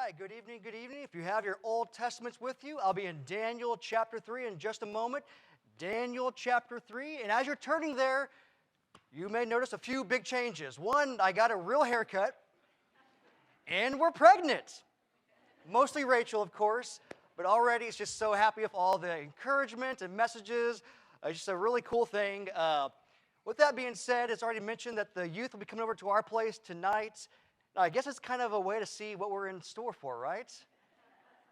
right, good evening, good evening. If you have your Old Testaments with you, I'll be in Daniel chapter 3 in just a moment. Daniel chapter 3, and as you're turning there, you may notice a few big changes. One, I got a real haircut, and we're pregnant. Mostly Rachel, of course, but already it's just so happy with all the encouragement and messages. It's just a really cool thing. With that being said, it's already mentioned that the youth will be coming over to our place tonight. I guess it's kind of a way to see what we're in store for, right?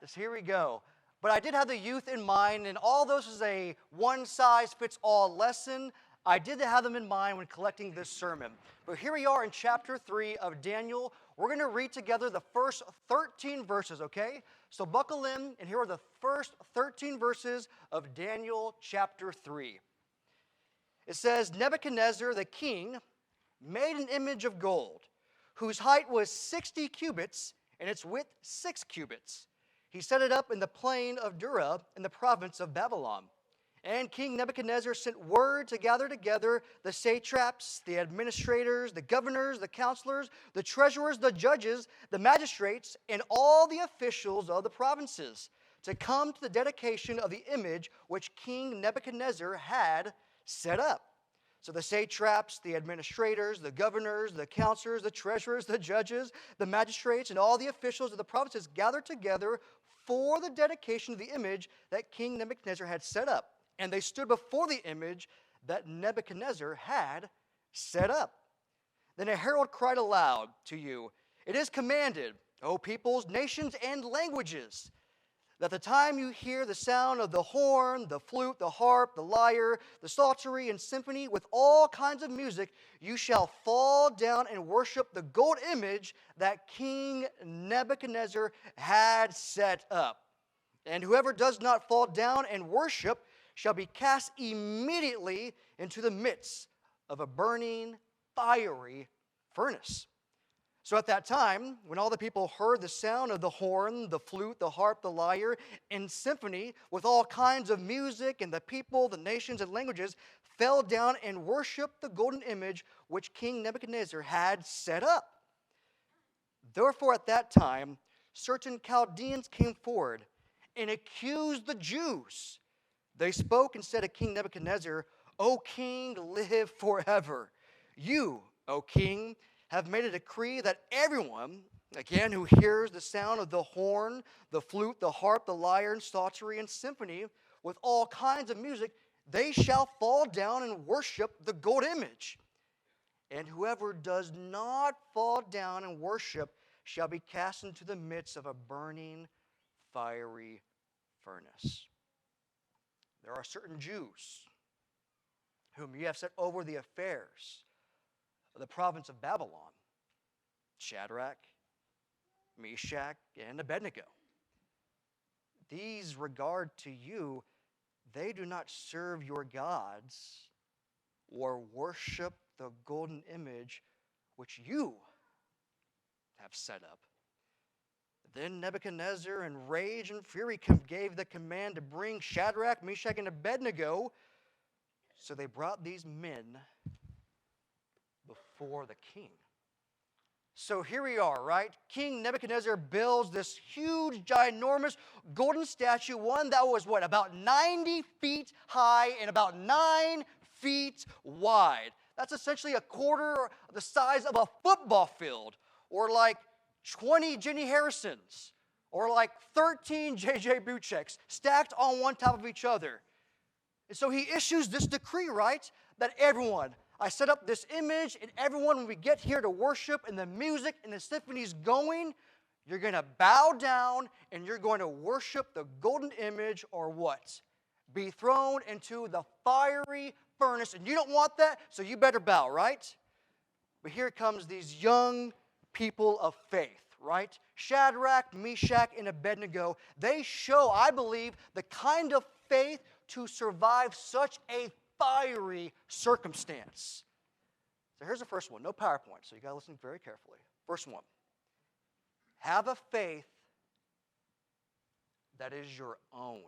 Just here we go. But I did have the youth in mind, and although this is a one-size-fits-all lesson, I did have them in mind when collecting this sermon. But here we are in chapter 3 of Daniel. We're going to read together the first 13 verses, okay? So buckle in, and here are the first 13 verses of Daniel chapter 3. It says, Nebuchadnezzar the king made an image of gold, whose height was 60 cubits, and its width 6 cubits. He set it up in the plain of Dura in the province of Babylon. And King Nebuchadnezzar sent word to gather together the satraps, the administrators, the governors, the counselors, the treasurers, the judges, the magistrates, and all the officials of the provinces to come to the dedication of the image which King Nebuchadnezzar had set up. So the satraps, the administrators, the governors, the counselors, the treasurers, the judges, the magistrates, and all the officials of the provinces gathered together for the dedication of the image that King Nebuchadnezzar had set up. And they stood before the image that Nebuchadnezzar had set up. Then a herald cried aloud to you, It is commanded, O peoples, nations, and languages, that the time you hear the sound of the horn, the flute, the harp, the lyre, the psaltery, and symphony, with all kinds of music, you shall fall down and worship the gold image that King Nebuchadnezzar had set up. And whoever does not fall down and worship shall be cast immediately into the midst of a burning, fiery furnace. So at that time, when all the people heard the sound of the horn, the flute, the harp, the lyre, and symphony, with all kinds of music, and the people, the nations, and languages fell down and worshiped the golden image which King Nebuchadnezzar had set up. Therefore at that time, certain Chaldeans came forward and accused the Jews. They spoke and said to King Nebuchadnezzar, O king, live forever. You, O king, have made a decree that everyone, again, who hears the sound of the horn, the flute, the harp, the lyre, and psaltery, and symphony, with all kinds of music, they shall fall down and worship the gold image. And whoever does not fall down and worship shall be cast into the midst of a burning, fiery furnace. There are certain Jews whom you have set over the affairs of the province of Babylon, Shadrach, Meshach, and Abednego. These regard to you, they do not serve your gods or worship the golden image which you have set up. Then Nebuchadnezzar, in rage and fury, gave the command to bring Shadrach, Meshach, and Abednego. So they brought these men before the king. So here we are, right? King Nebuchadnezzar builds this huge, ginormous golden statue, one that was, about 90 feet high and about 9 feet wide. That's essentially a quarter the size of a football field, or like 20 Jenny Harrisons, or like 13 J.J. Bucheks, stacked on one top of each other. And so he issues this decree, right, that everyone, I set up this image, and everyone, when we get here to worship, and the music and the symphony's going, you're going to bow down, and you're going to worship the golden image, or what? Be thrown into the fiery furnace, and you don't want that, so you better bow, right? But here comes these young people of faith, right? Shadrach, Meshach, and Abednego, they show, I believe, the kind of faith to survive such a fiery circumstance. So here's the first one. No PowerPoint, so you got to listen very carefully. First one. Have a faith that is your own.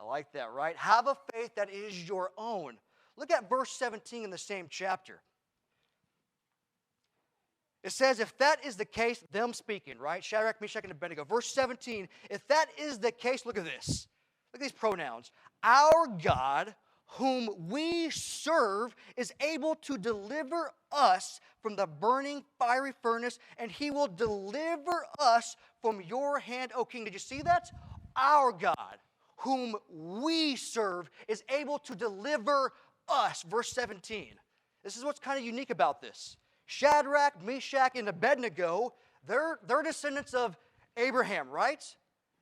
I like that, right? Have a faith that is your own. Look at verse 17 in the same chapter. It says, if that is the case, them speaking, right? Shadrach, Meshach, and Abednego. Verse 17, if that is the case, look at this. Look at these pronouns. Our God, whom we serve, is able to deliver us from the burning fiery furnace, and he will deliver us from your hand, O king. Did you see that? Our God, whom we serve, is able to deliver us. Verse 17. This is what's kind of unique about this. Shadrach, Meshach, and Abednego, they're descendants of Abraham, right?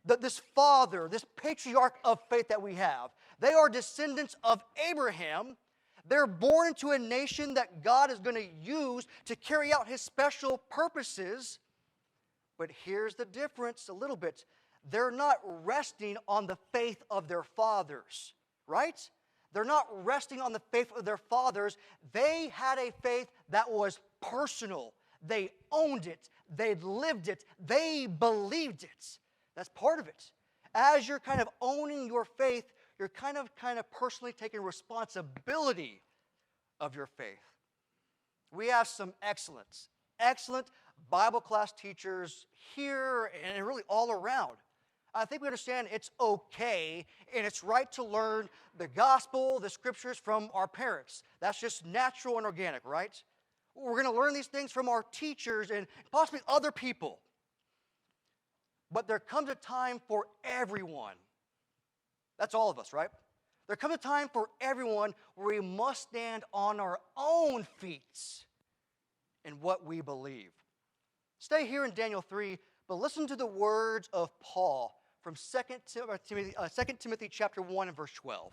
This father, this patriarch of faith that we have. They are descendants of Abraham. They're born into a nation that God is going to use to carry out his special purposes. But here's the difference a little bit. They're not resting on the faith of their fathers, right? They're not resting on the faith of their fathers. They had a faith that was personal. They owned it. They lived it. They believed it. That's part of it. As you're kind of owning your faith, you're kind of personally taking responsibility of your faith. We have some excellent Bible class teachers here and really all around. I think we understand it's okay and it's right to learn the gospel, the scriptures from our parents. That's just natural and organic, right? We're going to learn these things from our teachers and possibly other people. But there comes a time for everyone. That's all of us, right? There comes a time for everyone where we must stand on our own feet in what we believe. Stay here in Daniel 3, but listen to the words of Paul from 2 Timothy chapter 1 and verse 12.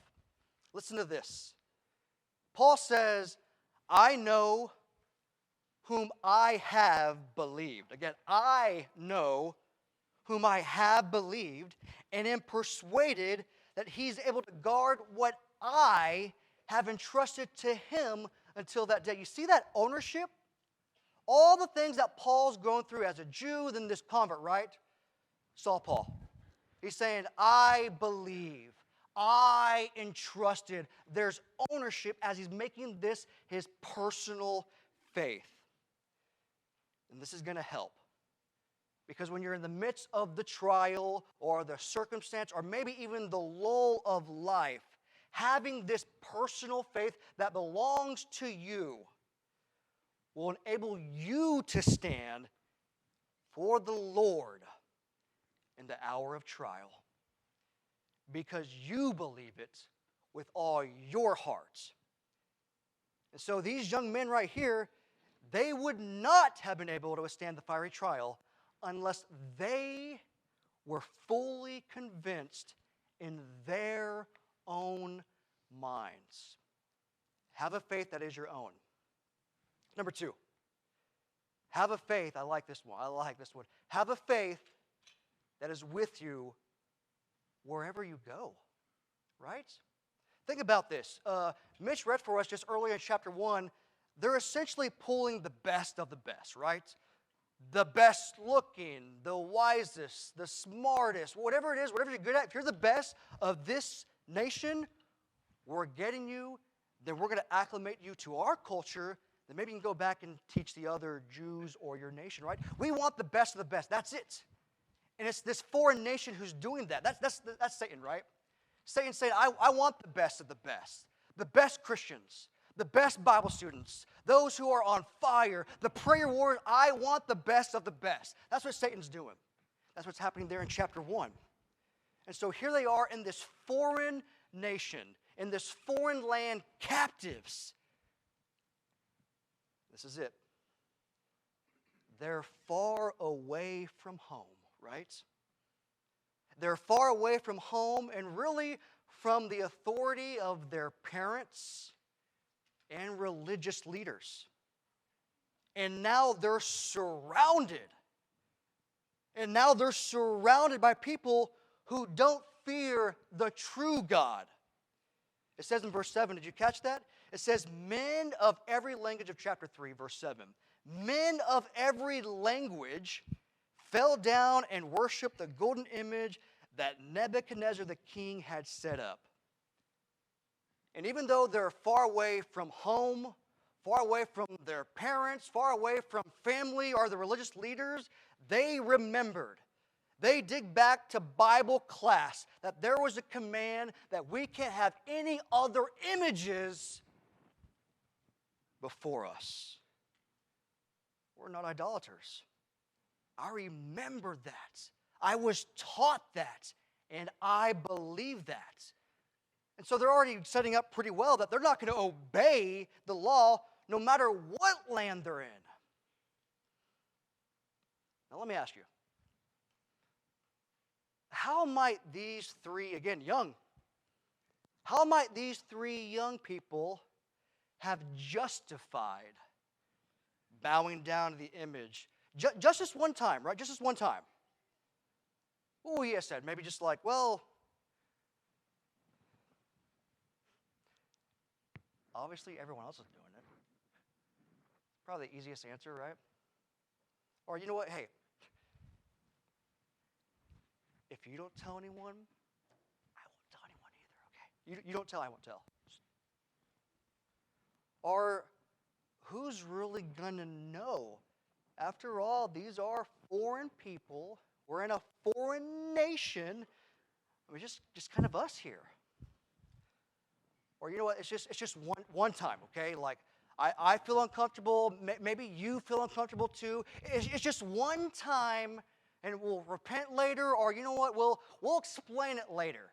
Listen to this. Paul says, I know whom I have believed. Again, I know whom I have believed, and am persuaded that he's able to guard what I have entrusted to him until that day. You see that ownership? All the things that Paul's going through as a Jew, then this convert, right? Saul Paul. He's saying, I believe, I entrusted. There's ownership as he's making this his personal faith. And this is going to help. Because when you're in the midst of the trial or the circumstance or maybe even the lull of life, having this personal faith that belongs to you will enable you to stand for the Lord in the hour of trial because you believe it with all your heart. And so these young men right here, they would not have been able to withstand the fiery trial unless they were fully convinced in their own minds. Have a faith that is your own. Number 2, have a faith, I like this one, have a faith that is with you wherever you go, right? Think about this. Mitch read for us just earlier in chapter 1, they're essentially pulling the best of the best, right? The best looking, the wisest, the smartest, whatever it is, whatever you're good at, if you're the best of this nation, we're getting you, then we're going to acclimate you to our culture, then maybe you can go back and teach the other Jews or your nation, right? We want the best of the best. That's it. And it's this foreign nation who's doing that. That's Satan, right? Satan's saying, I want the best Christians, the best Bible students, those who are on fire, the prayer warriors. I want the best of the best. That's what Satan's doing. That's what's happening there in chapter 1. And so here they are in this foreign nation, in this foreign land, captives. This is it. They're far away from home, right? They're far away from home and really from the authority of their parents and religious leaders. And now they're surrounded. And now they're surrounded by people who don't fear the true God. It says in verse 7, did you catch that? It says, men of every language of chapter 3, verse 7. Men of every language fell down and worshiped the golden image that Nebuchadnezzar the king had set up. And even though they're far away from home, far away from their parents, far away from family or the religious leaders, they remembered. They dig back to Bible class that there was a command that we can't have any other images before us. We're not idolaters. I remember that. I was taught that, and I believe that. And so they're already setting up pretty well that they're not going to obey the law no matter what land they're in. Now let me ask you, how might these three, again, young, how might these three young people have justified bowing down to the image? Just this one time, right? Just this one time. What would he have said? Maybe just like, well, obviously everyone else is doing it. Probably the easiest answer, right? Or you know what? Hey, if you don't tell anyone, I won't tell anyone either, okay? You don't tell, I won't tell. Or who's really going to know? After all, these are foreign people. We're in a foreign nation. I mean, just kind of us here. Or you know what? It's just one time, okay? Like I feel uncomfortable. Maybe you feel uncomfortable too. It's just one time, and we'll repent later. Or you know what? We'll explain it later.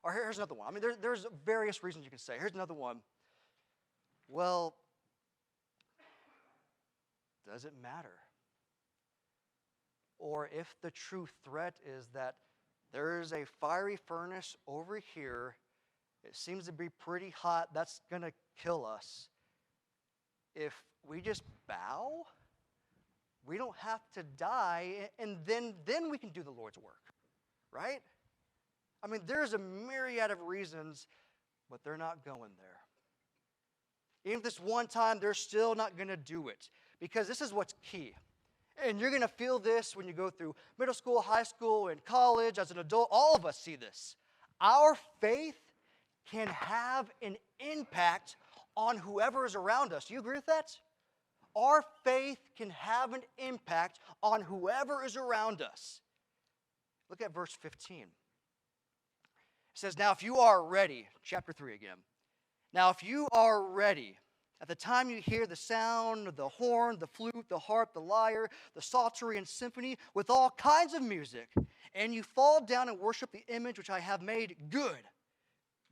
Or here's another one. I mean, there's various reasons you can say. Here's another one. Well, does it matter? Or if the true threat is that there's a fiery furnace over here, it seems to be pretty hot, that's going to kill us. If we just bow, we don't have to die, and then we can do the Lord's work, right? I mean, there's a myriad of reasons, but they're not going there. Even if this one time, they're still not going to do it, because this is what's key. And you're going to feel this when you go through middle school, high school, and college. As an adult, all of us see this. Our faith can have an impact on whoever is around us. Do you agree with that? Our faith can have an impact on whoever is around us. Look at verse 15. It says, now if you are ready, chapter 3 again. Now if you are ready, at the time you hear the sound of the horn, the flute, the harp, the lyre, the psaltery, and symphony, with all kinds of music, and you fall down and worship the image which I have made, good.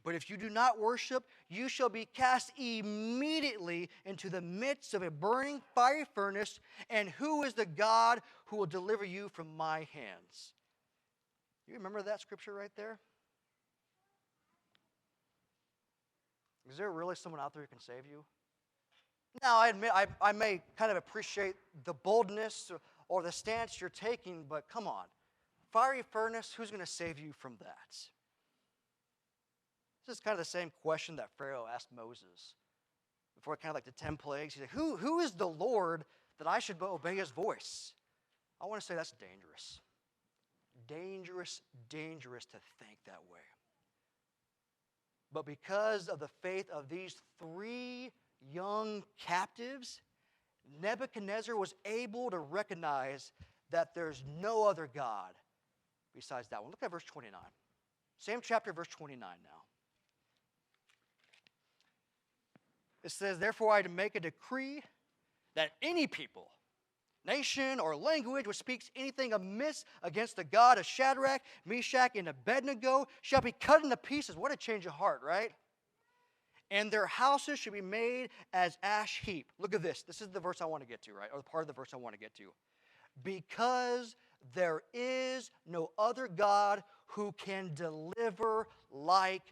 But if you do not worship, you shall be cast immediately into the midst of a burning fiery furnace, and who is the God who will deliver you from my hands? You remember that scripture right there? Is there really someone out there who can save you? Now, I admit, I may kind of appreciate the boldness or the stance you're taking, but come on. Fiery furnace, who's going to save you from that? This is kind of the same question that Pharaoh asked Moses before kind of like the 10 plagues. He's like, who is the Lord that I should obey his voice? I want to say that's dangerous. Dangerous to think that way. But because of the faith of these three young captives, Nebuchadnezzar was able to recognize that there's no other God besides that one. Look at verse 29. Same chapter, verse 29 now. It says, therefore I make a decree that any people, nation, or language which speaks anything amiss against the God of Shadrach, Meshach, and Abednego shall be cut into pieces. What a change of heart, right? And their houses should be made as ash heap. Look at this. This is the verse I want to get to, right? Or the part of the verse I want to get to. Because there is no other God who can deliver like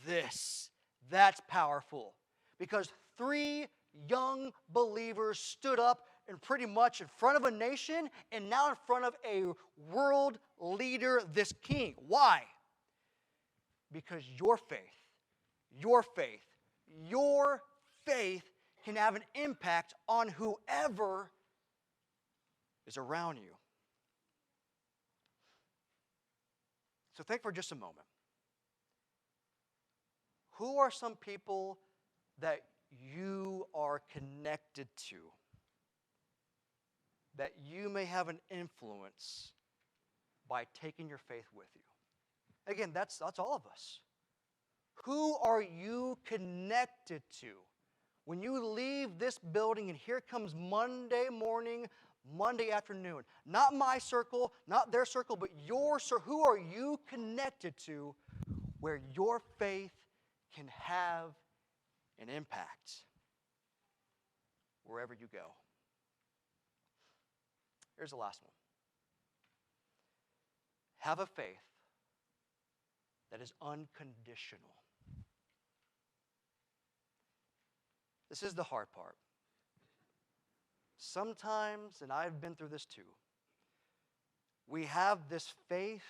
this. That's powerful. Because three young believers stood up and pretty much in front of a nation and now in front of a world leader, this king. Why? Because your faith can have an impact on whoever is around you. So think for just a moment. Who are some people that you are connected to, that you may have an influence by taking your faith with you. Again, that's all of us. Who are you connected to? When you leave this building and here comes Monday morning, Monday afternoon, not my circle, not their circle, but your circle, who are you connected to where your faith can have an impact wherever you go? Here's the last one. Have a faith that is unconditional. This is the hard part. Sometimes, and I've been through this too, we have this faith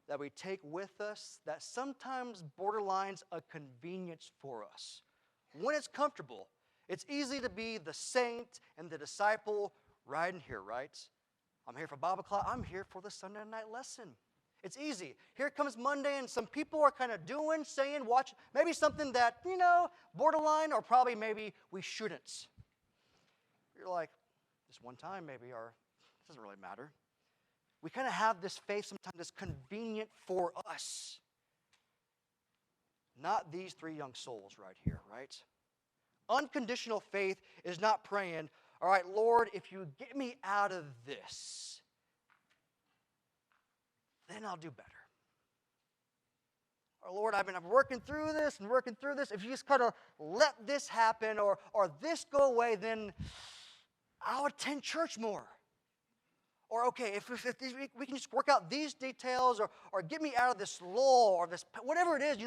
that we take with us that sometimes borderlines a convenience for us. When it's comfortable, it's easy to be the saint and the disciple right in here, right? I'm here for Bible class. I'm here for the Sunday night lesson. It's easy. Here comes Monday, and some people are kind of doing, saying, watch, maybe something that, borderline, or probably maybe we shouldn't. You're like, just one time maybe, or it doesn't really matter. We kind of have this faith sometimes that's convenient for us. Not these three young souls right here, right? Unconditional faith is not praying, all right, Lord, if you get me out of this, then I'll do better. Or Lord, I've been working through this and working through this. If you just kind of let this happen or this go away, then I'll attend church more. Or okay, if we can just work out these details or get me out of this lull or this, whatever it is,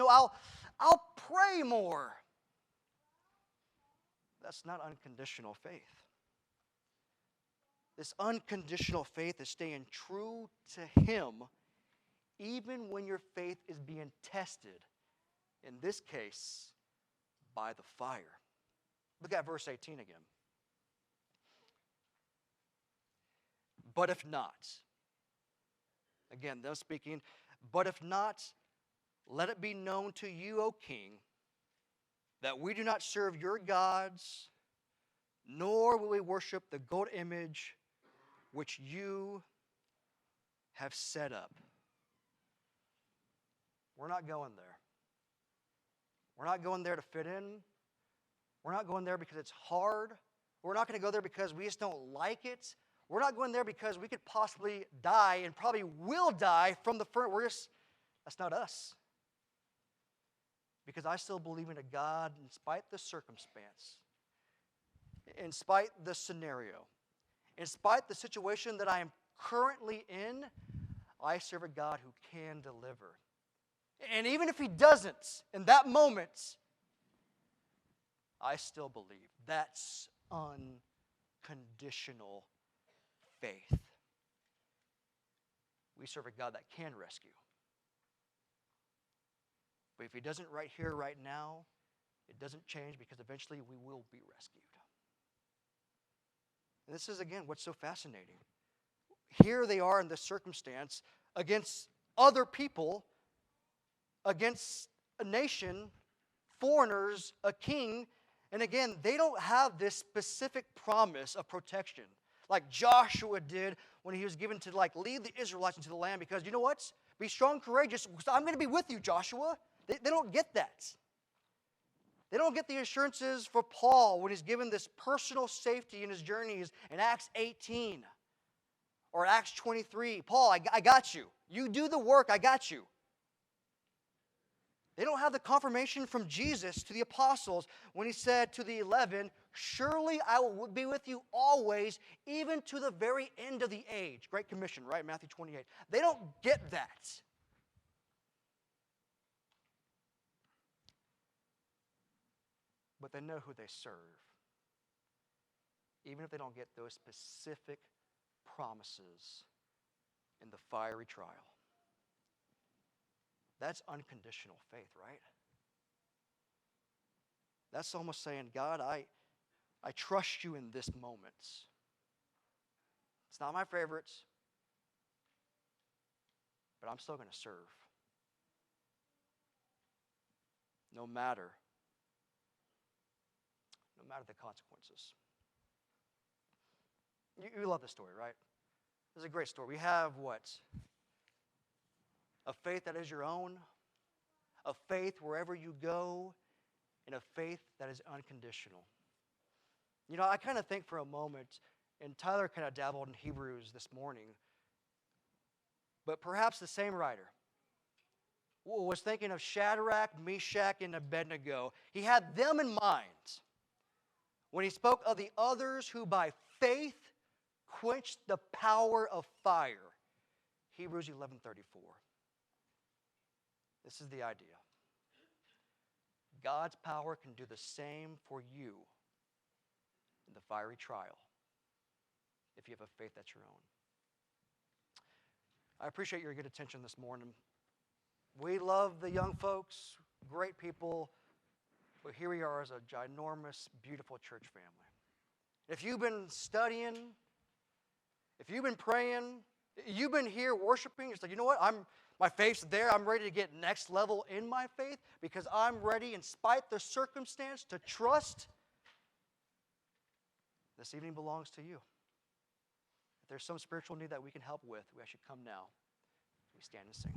I'll pray more. That's not unconditional faith. This unconditional faith is staying true to Him even when your faith is being tested, in this case, by the fire. Look at verse 18 again. But if not, again, them speaking, but if not, let it be known to you, O king, that we do not serve your gods, nor will we worship the gold image which you have set up. We're not going there. We're not going there to fit in. We're not going there because it's hard. We're not going to go there because we just don't like it. We're not going there because we could possibly die and probably will die from the front. That's not us. Because I still believe in a God in spite the circumstance, in spite the scenario, in spite the situation that I am currently in, I serve a God who can deliver. And even if He doesn't in that moment, I still believe that's unconditional faith. We serve a God that can rescue. But if He doesn't right here, right now, it doesn't change because eventually we will be rescued. And this is, again, what's so fascinating. Here they are in this circumstance against other people, against a nation, foreigners, a king. And again, they don't have this specific promise of protection like Joshua did when he was given to lead the Israelites into the land, because you know what? Be strong, courageous. I'm going to be with you, Joshua. They don't get that. They don't get the assurances for Paul when he's given this personal safety in his journeys in Acts 18 or Acts 23. Paul, I got you. You do the work, I got you. They don't have the confirmation from Jesus to the apostles when He said to the 11, surely I will be with you always, even to the very end of the age. Great Commission, right? Matthew 28. They don't get that. But they know who they serve, even if they don't get those specific promises in the fiery trial. That's unconditional faith, right? That's almost saying, God, I trust you in this moment. It's not my favorites, but I'm still going to serve. No matter no matter the consequences. You love this story, right? This is a great story. We have what? A faith that is your own, a faith wherever you go, and a faith that is unconditional. You know, I kind of think for a moment, and Tyler kind of dabbled in Hebrews this morning, but perhaps the same writer was thinking of Shadrach, Meshach, and Abednego. He had them in mind when he spoke of the others who by faith quenched the power of fire. Hebrews 11:34. This is the idea. God's power can do the same for you in the fiery trial if you have a faith that's your own. I appreciate your good attention this morning. We love the young folks, great people, but here we are as a ginormous, beautiful church family. If you've been studying, if you've been praying, you've been here worshiping, it's like, you know what, my faith's there, I'm ready to get next level in my faith because I'm ready, in spite the circumstance, to trust. This evening belongs to you. If there's some spiritual need that we can help with, we actually come now. We stand and sing.